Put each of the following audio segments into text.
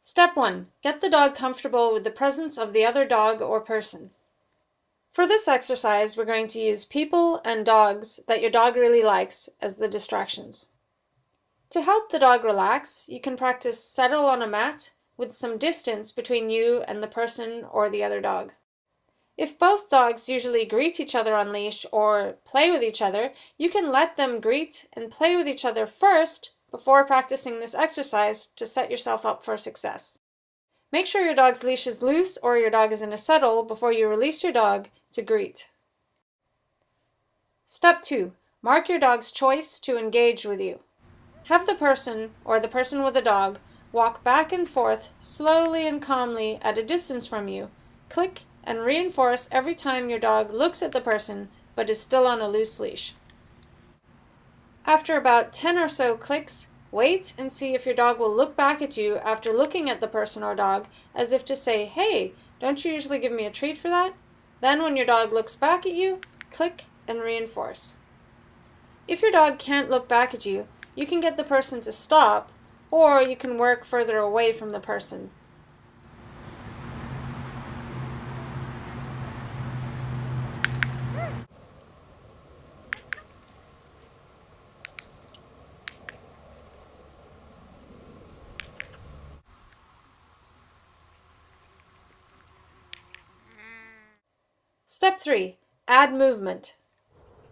Step 1. Get the dog comfortable with the presence of the other dog or person. For this exercise, we're going to use people and dogs that your dog really likes as the distractions. To help the dog relax, you can practice settle on a mat with some distance between you and the person or the other dog. If both dogs usually greet each other on leash or play with each other, you can let them greet and play with each other first before practicing this exercise to set yourself up for success. Make sure your dog's leash is loose or your dog is in a settle before you release your dog to greet. Step 2. Mark your dog's choice to engage with you. Have the person or the person with the dog walk back and forth slowly and calmly at a distance from you. Click and reinforce every time your dog looks at the person but is still on a loose leash. After about 10 or so clicks, wait and see if your dog will look back at you after looking at the person or dog as if to say, "Hey, don't you usually give me a treat for that?" Then when your dog looks back at you, click and reinforce. If your dog can't look back at you, you can get the person to stop, or you can work further away from the person. Step 3. Add movement.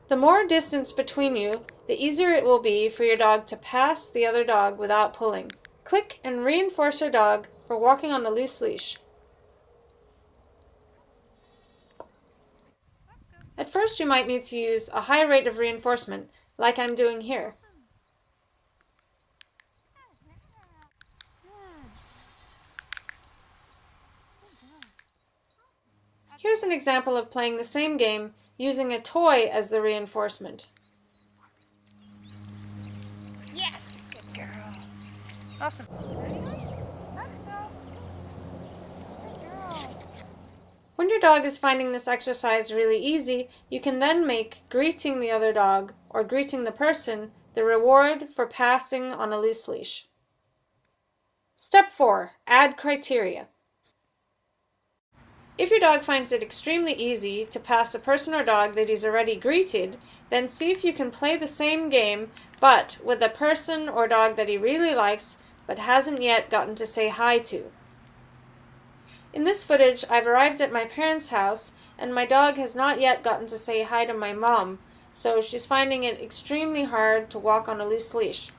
The more distance between you, the easier it will be for your dog to pass the other dog without pulling. Click and reinforce your dog for walking on a loose leash. At first, you might need to use a high rate of reinforcement, like I'm doing here. Here's an example of playing the same game using a toy as the reinforcement. Yes, good girl. Awesome. When your dog is finding this exercise really easy, you can then make greeting the other dog or greeting the person the reward for passing on a loose leash. Step 4. Add criteria. If your dog finds it extremely easy to pass a person or dog that he's already greeted, then see if you can play the same game but with a person or dog that he really likes but hasn't yet gotten to say hi to. In this footage, I've arrived at my parents' house and my dog has not yet gotten to say hi to my mom, so she's finding it extremely hard to walk on a loose leash.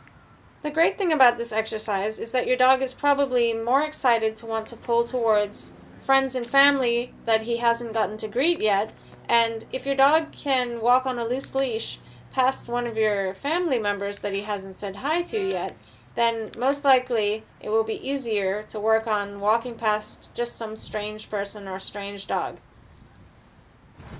The great thing about this exercise is that your dog is probably more excited to want to pull towards friends and family that he hasn't gotten to greet yet, and if your dog can walk on a loose leash past one of your family members that he hasn't said hi to yet, then most likely it will be easier to work on walking past just some strange person or strange dog.